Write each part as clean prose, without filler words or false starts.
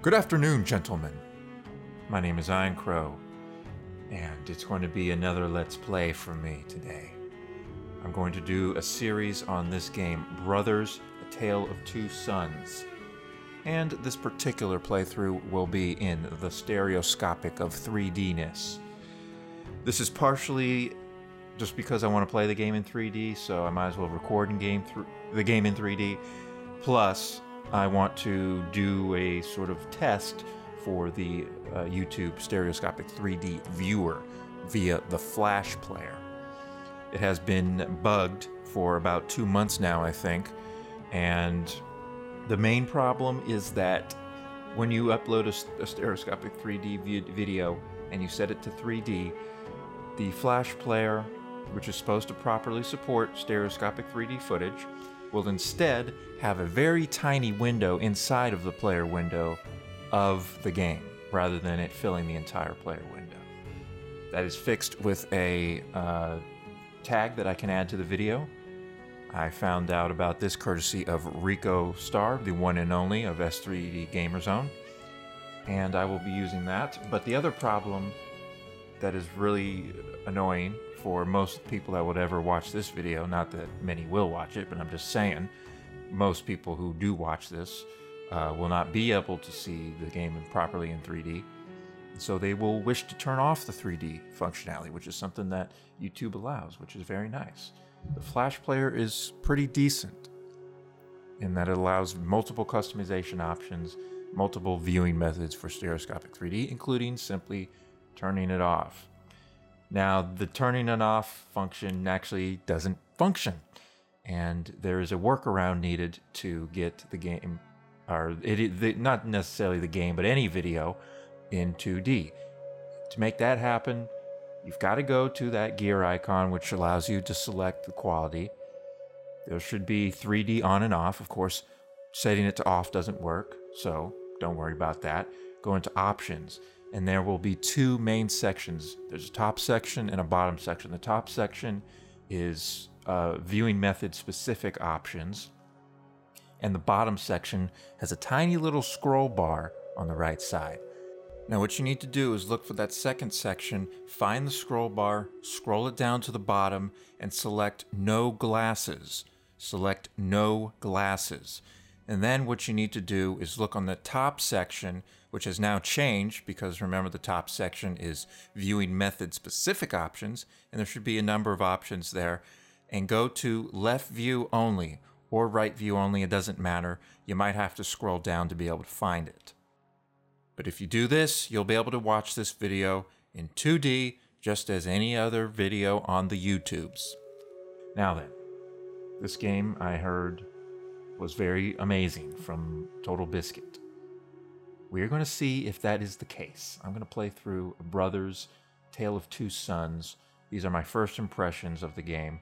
Good afternoon, gentlemen. My name is Iron Crow, and it's going to be another Let's Play for me today. I'm going to do a series on this game, Brothers, A Tale of Two Sons. And this particular playthrough will be in the stereoscopic of 3D-ness. This is partially just because I want to play the game in 3D, so I might as well record the game in 3D. Plus, I want to do a sort of test for the YouTube Stereoscopic 3D viewer via the Flash player. It has been bugged for about 2 months now, I think, and the main problem is that when you upload a Stereoscopic 3D video and you set it to 3D, the Flash player, which is supposed to properly support stereoscopic 3D footage, will instead have a very tiny window inside of the player window of the game, rather than it filling the entire player window. That is fixed with a tag that I can add to the video. I found out about this courtesy of Rico Star, the one and only of S3D Gamer Zone, and I will be using that. But the other problem that is really annoying for most people that would ever watch this video, not that many will watch it, but I'm just saying, most people who do watch this will not be able to see the game properly in 3D. So they will wish to turn off the 3D functionality, which is something that YouTube allows, which is very nice. The Flash player is pretty decent in that it allows multiple customization options, multiple viewing methods for stereoscopic 3D, including simply turning it off. Now, the turning it off function actually doesn't function, and there is a workaround needed to get the game, or not necessarily the game, but any video in 2D. To make that happen, you've got to go to that gear icon, which allows you to select the quality. There should be 3D on and off. Of course, setting it to off doesn't work, so don't worry about that. Go into options, and there will be two main sections. There's a top section and a bottom section. The top section is viewing method specific options, and the bottom section has a tiny little scroll bar on the right side. Now what you need to do is look for that second section, find the scroll bar, scroll it down to the bottom, and select No Glasses. Select No Glasses. And then what you need to do is look on the top section, which has now changed because remember the top section is viewing method specific options, and there should be a number of options there, and go to left view only or right view only, it doesn't matter. You might have to scroll down to be able to find it. But if you do this, you'll be able to watch this video in 2D just as any other video on the YouTubes. Now then, this game I heard was very amazing from Total Biscuit. We're going to see if that is the case. I'm going to play through Brothers, Tale of Two Sons. These are my first impressions of the game.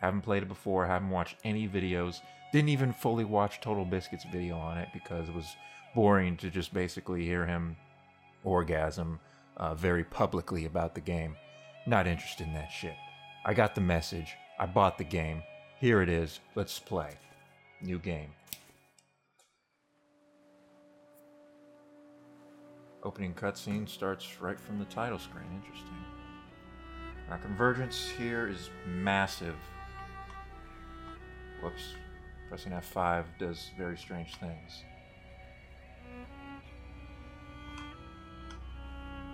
Haven't played it before, haven't watched any videos, didn't even fully watch Total Biscuit's video on it because it was boring to just basically hear him orgasm very publicly about the game. Not interested in that shit. I got the message. I bought the game. Here it is. Let's play. New game. Opening cutscene starts right from the title screen. Interesting. Now, convergence here is massive. Whoops. Pressing F5 does very strange things.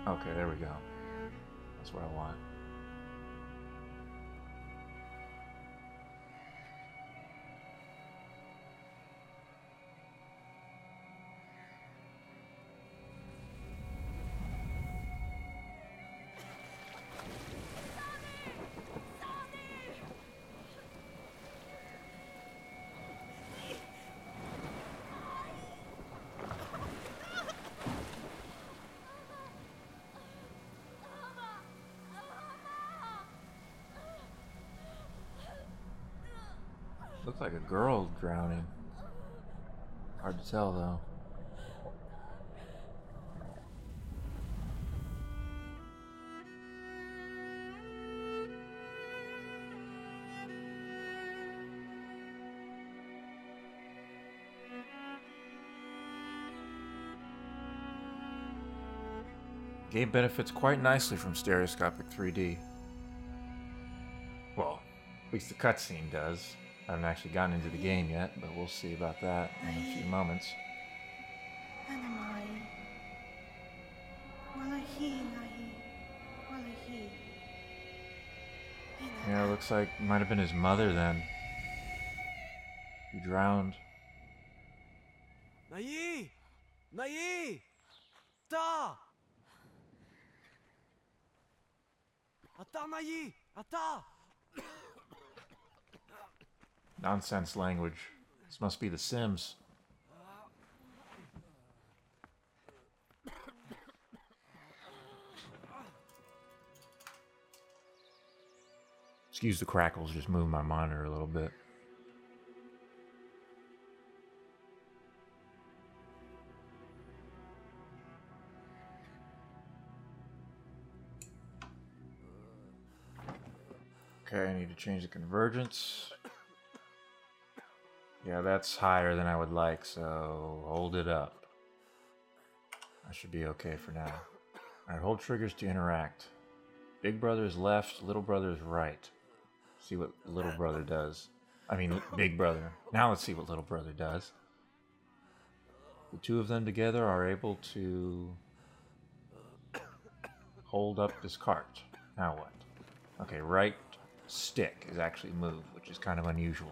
Okay, there we go. That's what I want. Looks like a girl drowning. Hard to tell though. game benefits quite nicely from stereoscopic 3D. Well, at least the cutscene does. I haven't actually gotten into the game yet, but we'll see about that in a few moments. Yeah, it looks like it might have been his mother then. He drowned. Nai! Nai! Ata! Ata, Nai! Ata! Nonsense language. This must be The Sims. Excuse the crackles, just move my monitor a little bit. Okay, I need to change the convergence. Yeah, that's higher than I would like, so hold it up. I should be okay for now. Alright, hold triggers to interact. Big brother is left, little brother is right. See what little brother does. I mean, big brother. Now let's see what little brother does. The two of them together are able to hold up this cart. Now what? Okay, right stick is actually moved, which is kind of unusual.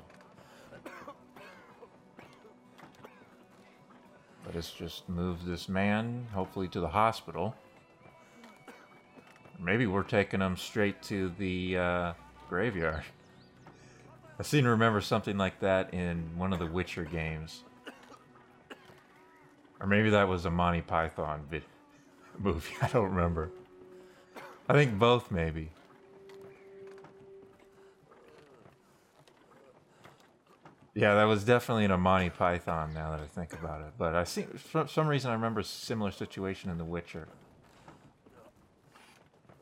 Let us just move this man, hopefully to the hospital. Maybe we're taking him straight to the graveyard. I seem to remember something like that in one of the Witcher games. Or maybe that was a Monty Python movie, I don't remember. I think both, maybe. Yeah, that was definitely in a Monty Python now that I think about it. But I see, for some reason I remember a similar situation in The Witcher.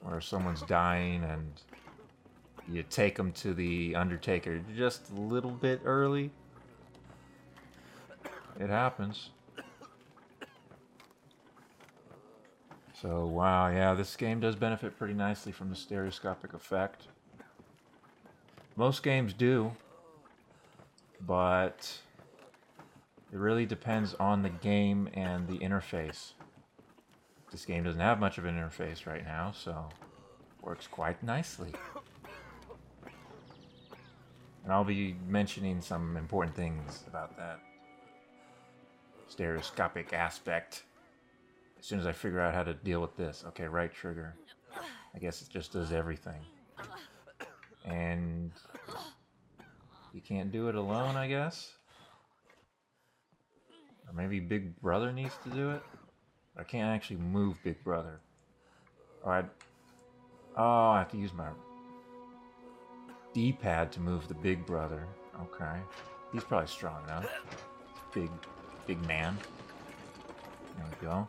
Where someone's dying and you take them to the Undertaker just a little bit early. It happens. So, wow, yeah, this game does benefit pretty nicely from the stereoscopic effect. Most games do. But it really depends on the game and the interface. This game doesn't have much of an interface right now, so it works quite nicely. And I'll be mentioning some important things about that stereoscopic aspect as soon as I figure out how to deal with this. Okay, right trigger. I guess it just does everything. And you can't do it alone, I guess? Or maybe Big Brother needs to do it? I can't actually move Big Brother. Alright. Oh, I have to use my D-pad to move the Big Brother. Okay. He's probably strong enough. Big man. There we go.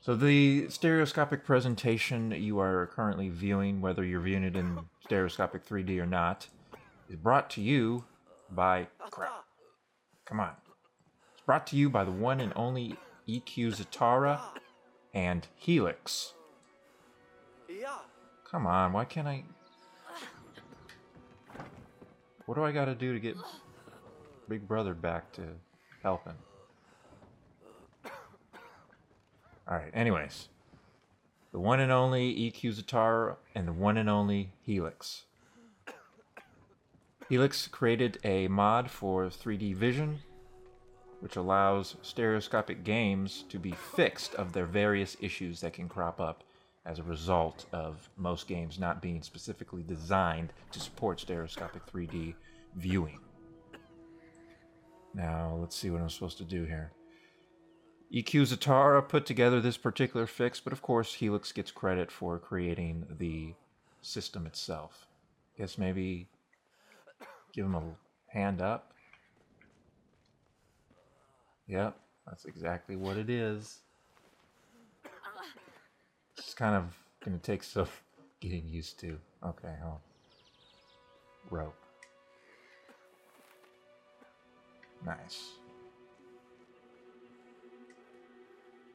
So the stereoscopic presentation you are currently viewing, whether you're viewing it in stereoscopic 3D or not, is brought to you by... Crap. Come on. It's brought to you by the one and only EQ Zatara and Helix. Come on, why can't I... What do I gotta do to get Big Brother back to helping? Alright, anyways. The one and only EQ Zatara and the one and only Helix. Helix created a mod for 3D vision, which allows stereoscopic games to be fixed of their various issues that can crop up as a result of most games not being specifically designed to support stereoscopic 3D viewing. Now, let's see what I'm supposed to do here. EQ Zatara put together this particular fix, but of course Helix gets credit for creating the system itself. Guess maybe give him a hand up. Yep, that's exactly what it is. It's kind of going to take some getting used to. Okay, rope. Nice.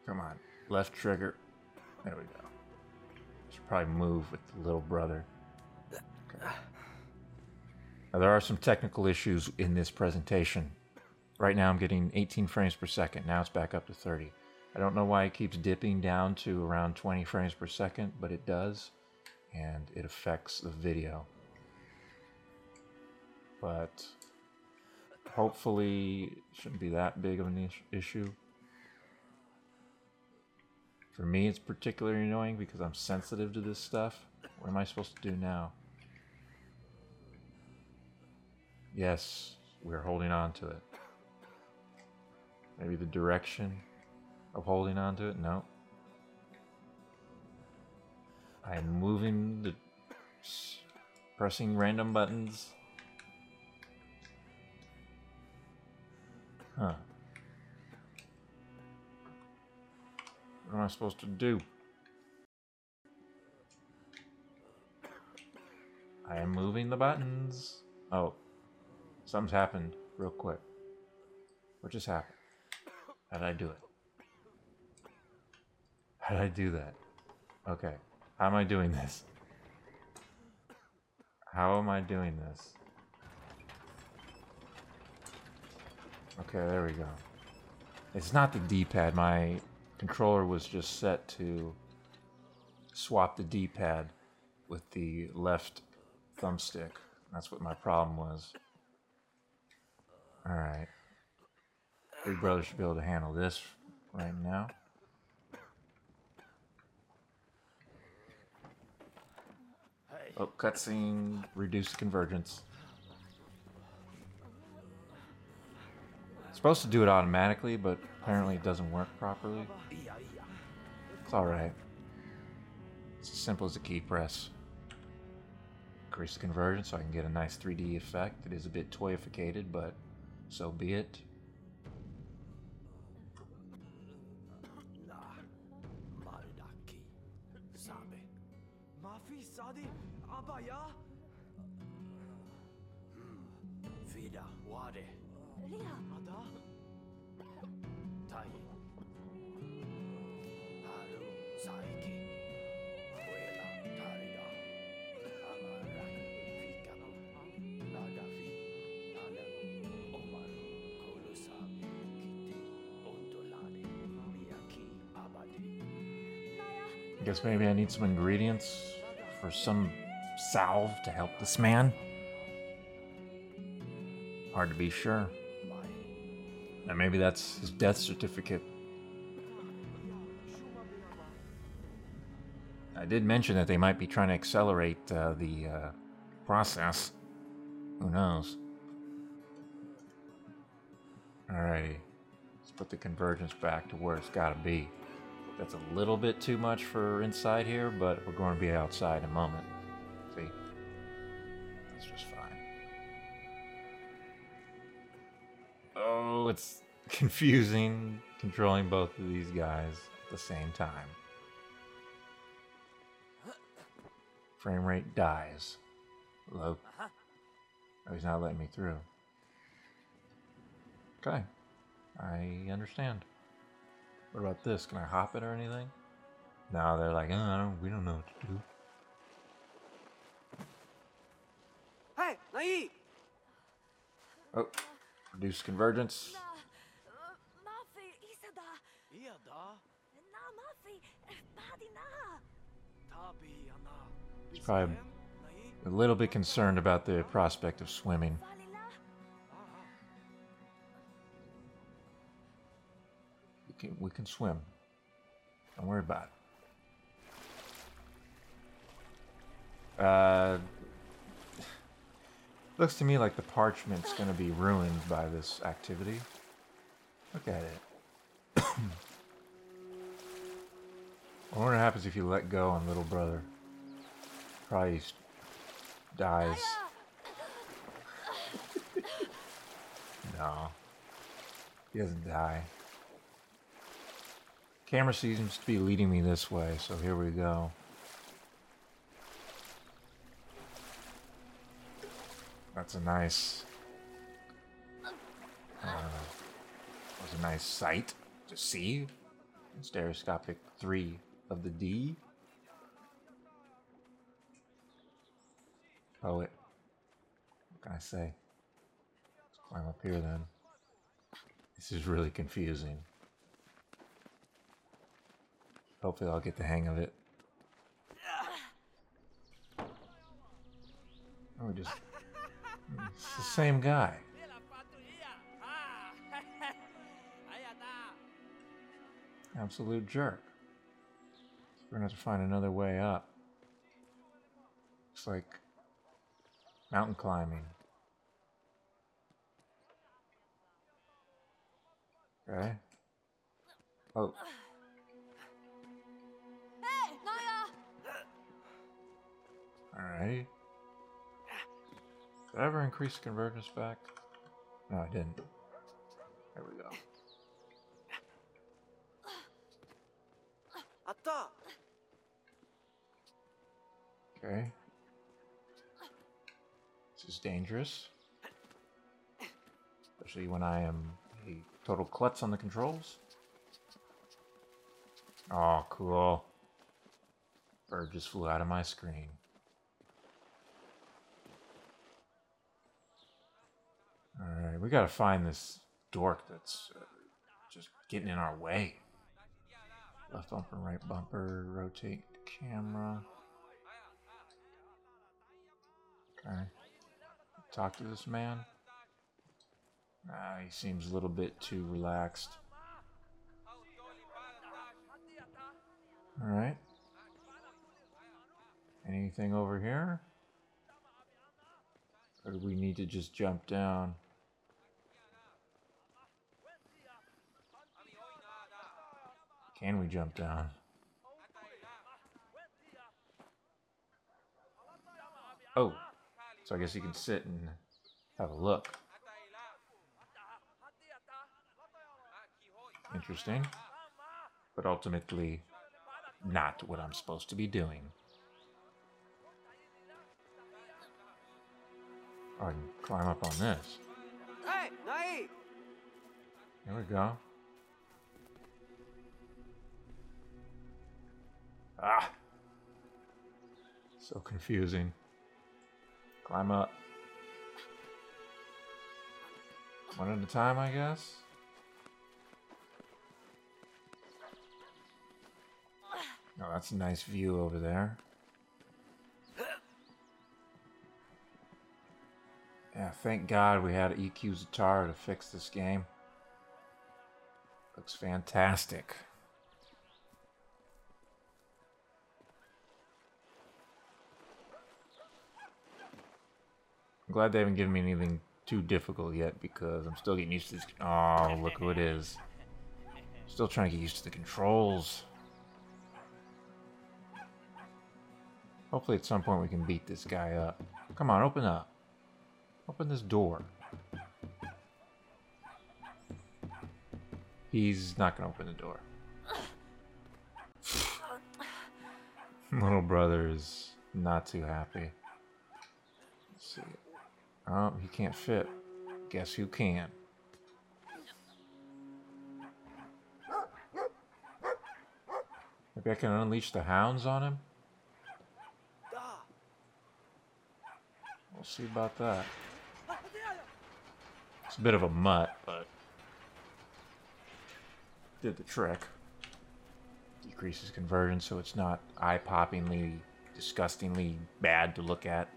Come on. Left trigger. There we go. Should probably move with the little brother. Okay. Now, there are some technical issues in this presentation. Right now I'm getting 18 frames per second. Now it's back up to 30. I don't know why it keeps dipping down to around 20 frames per second, but it does, and it affects the video. But hopefully it shouldn't be that big of an issue. For me, it's particularly annoying because I'm sensitive to this stuff. What am I supposed to do now? Yes, we're holding on to it. Maybe the direction of holding on to it? No. I'm moving the... pressing random buttons. Huh. What am I supposed to do? I am moving the buttons. Oh. Something's happened real quick. What just happened? How did I do it? How did I do that? Okay. How am I doing this? How am I doing this? Okay, there we go. It's not the D-pad. My controller was just set to swap the D-pad with the left thumbstick. That's what my problem was. Alright. Big brother should be able to handle this right now. Oh, cutscene, reduce the convergence. It's supposed to do it automatically, but apparently it doesn't work properly. It's alright. It's as simple as a key press. Increase the convergence so I can get a nice 3D effect. It is a bit toyificated, but so be it. Guess maybe I need some ingredients for some salve to help this man. Hard to be sure. And maybe that's his death certificate. I did mention that they might be trying to accelerate the process. Who knows? Alrighty. Let's put the convergence back to where it's gotta be. That's a little bit too much for inside here, but we're going to be outside in a moment. See? That's just fine. Oh, it's confusing controlling both of these guys at the same time. Frame rate dies. Hello? Oh, he's not letting me through. Okay. I understand. What about this? Can I hop it or anything? No, they're like, oh, we don't know what to do. Hey, Nai! Oh, reduce convergence. He's probably a little bit concerned about the prospect of swimming. We can swim. Don't worry about it. Looks to me like the parchment's going to be ruined by this activity. Look at it. I wonder what happens if you let go on little brother. Probably dies. No. He doesn't die. Camera seems to be leading me this way, so here we go. That's a nice... was a nice sight to see. Stereoscopic 3 of the D. Poet. What can I say? Let's climb up here then. This is really confusing. Hopefully I'll get the hang of it. Oh, it's the same guy. Absolute jerk. We're gonna have to find another way up. Looks like mountain climbing. Okay. Oh. Alright. Did I ever increase the convergence back? No, I didn't. There we go. Okay. This is dangerous. Especially when I am a total klutz on the controls. Oh, cool. Bird just flew out of my screen. Alright, we gotta find this dork that's just getting in our way. Left bumper, right bumper, rotate the camera. Okay. Talk to this man. He seems a little bit too relaxed. Alright. Anything over here? Or do we need to just jump down? Can we jump down? Oh, so I guess you can sit and have a look. Interesting. But ultimately, not what I'm supposed to be doing. Oh, I can climb up on this. Hey, Nai! There we go. Ah! So confusing. Climb up. One at a time, I guess? Oh, that's a nice view over there. Yeah, thank God we had EQ Zatara to fix this game. Looks fantastic. I'm glad they haven't given me anything too difficult yet because I'm still getting used to this. Oh, look who it is. Still trying to get used to the controls. Hopefully at some point we can beat this guy up. Come on, open up. Open this door. He's not gonna open the door. Little brother is not too happy. Let's see. Oh, he can't fit. Guess who can? Maybe I can unleash the hounds on him? We'll see about that. It's a bit of a mutt, but did the trick. Decreases conversion so it's not eye-poppingly, disgustingly bad to look at.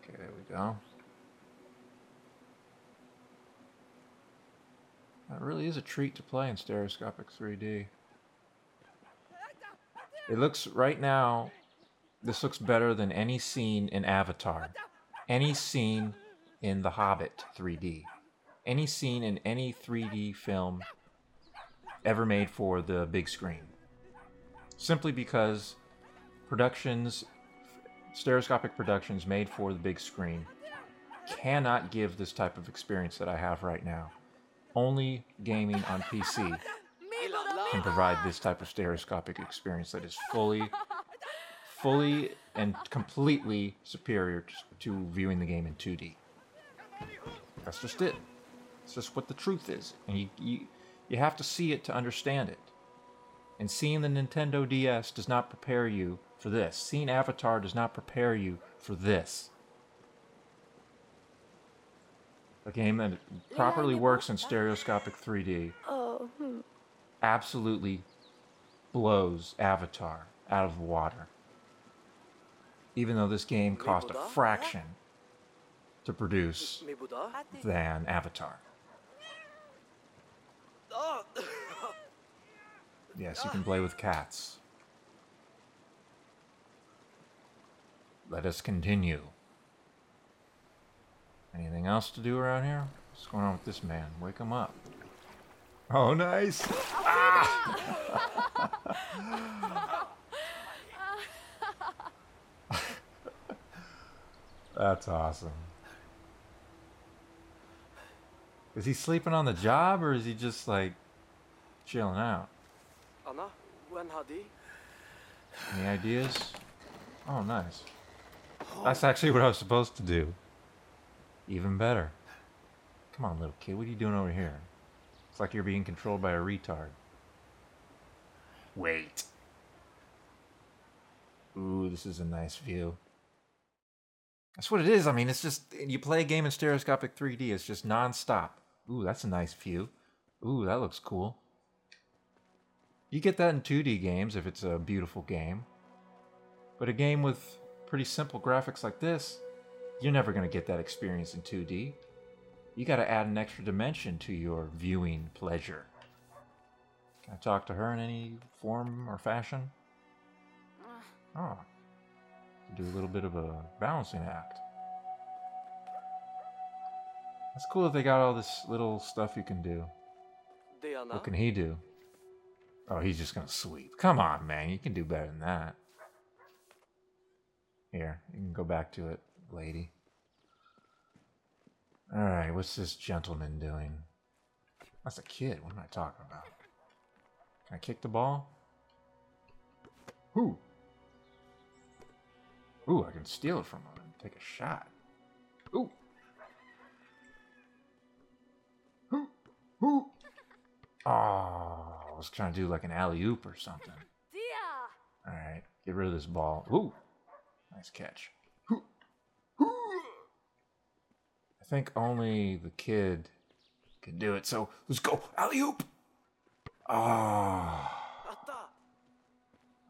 Okay, there we go. That really is a treat to play in Stereoscopic 3D. It looks, right now, this looks better than any scene in Avatar. Any scene in The Hobbit 3D. Any scene in any 3D film ever made for the big screen. Simply because stereoscopic productions made for the big screen cannot give this type of experience that I have right now. Only gaming on PC can provide this type of stereoscopic experience that is fully and completely superior to viewing the game in 2D. That's just it. It's just what the truth is. And you have to see it to understand it. And seeing the Nintendo DS does not prepare you for this. Seeing Avatar does not prepare you for this. A game that properly works in stereoscopic 3D absolutely blows Avatar out of the water. Even though this game cost a fraction to produce than Avatar. Yes, you can play with cats. Let us continue. Anything else to do around here? What's going on with this man? Wake him up. Oh, nice. Ah! That's awesome. Is he sleeping on the job or is he just like chilling out? Any ideas? Oh, nice. That's actually what I was supposed to do. Even better. Come on, little kid. What are you doing over here? It's like you're being controlled by a retard. Wait. Ooh, this is a nice view. That's what it is. I mean, it's just, you play a game in stereoscopic 3D. It's just non-stop. Ooh, that's a nice view. Ooh, that looks cool. You get that in 2D games if it's a beautiful game. But a game with pretty simple graphics like this, you're never going to get that experience in 2D. You got to add an extra dimension to your viewing pleasure. Can I talk to her in any form or fashion? Oh. Do a little bit of a balancing act. That's cool that they got all this little stuff you can do. What can he do? Oh, he's just gonna sweep. Come on, man. You can do better than that. Here, you can go back to it, lady. Alright, what's this gentleman doing? That's a kid. What am I talking about? Can I kick the ball? Ooh. Ooh, I can steal it from him and take a shot. Ooh. Ooh. Ooh. Oh, I was trying to do like an alley-oop or something. Alright, get rid of this ball. Ooh. Nice catch. Ooh. Ooh. I think only the kid can do it, so let's go. Alley-oop. Oh.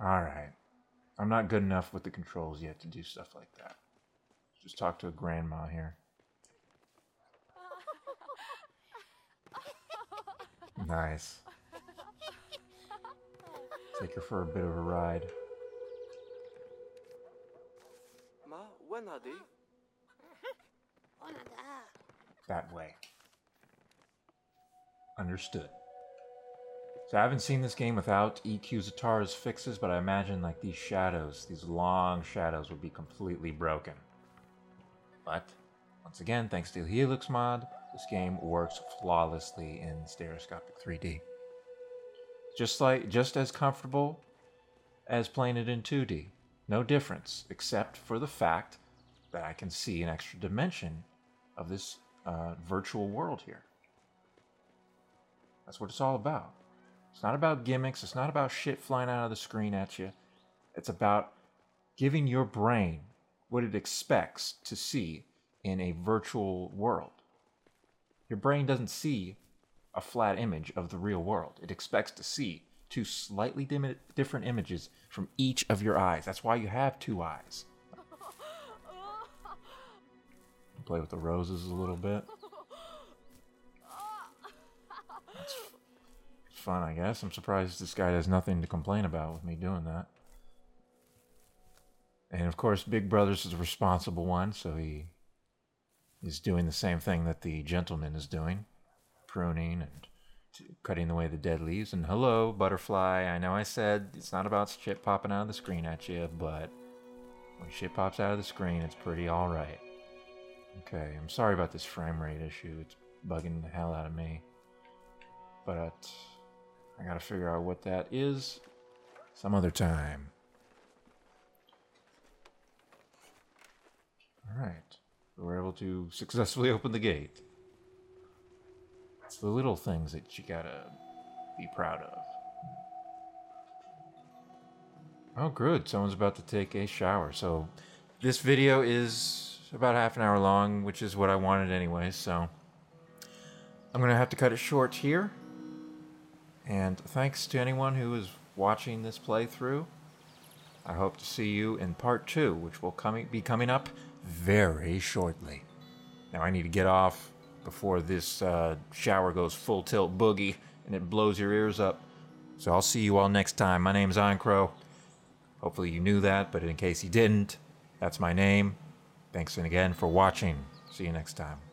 Alright. I'm not good enough with the controls yet to do stuff like that. Just talk to a grandma here. Nice. Take her for a bit of a ride. That way. Understood. So I haven't seen this game without EQ Zatara's fixes, but I imagine like these shadows, these long shadows would be completely broken. But, once again, thanks to the Helix mod, this game works flawlessly in stereoscopic 3D. Just as comfortable as playing it in 2D. No difference, except for the fact that I can see an extra dimension of this virtual world here. That's what it's all about. It's not about gimmicks. It's not about shit flying out of the screen at you. It's about giving your brain what it expects to see in a virtual world. Your brain doesn't see a flat image of the real world. It expects to see two slightly different images from each of your eyes. That's why you have two eyes. Play with the roses a little bit. That's fun, I guess. I'm surprised this guy has nothing to complain about with me doing that. And of course, Big Brother's is the responsible one, so he is doing the same thing that the gentleman is doing. Pruning and cutting away the dead leaves. And hello, butterfly. I know I said it's not about shit popping out of the screen at you, but when shit pops out of the screen, it's pretty alright. Okay, I'm sorry about this frame rate issue. It's bugging the hell out of me. But I gotta figure out what that is some other time. Alright, we're able to successfully open the gate. It's the little things that you gotta be proud of. Oh, good. Someone's about to take a shower. So this video is about half an hour long, which is what I wanted anyway. So I'm going to have to cut it short here. And thanks to anyone who is watching this playthrough. I hope to see you in part 2, which will be coming up very shortly. Now I need to get off before this shower goes full tilt boogie and it blows your ears up. So I'll see you all next time. My name's Iron Crow. Hopefully you knew that, but in case you didn't, that's my name. Thanks again for watching. See you next time.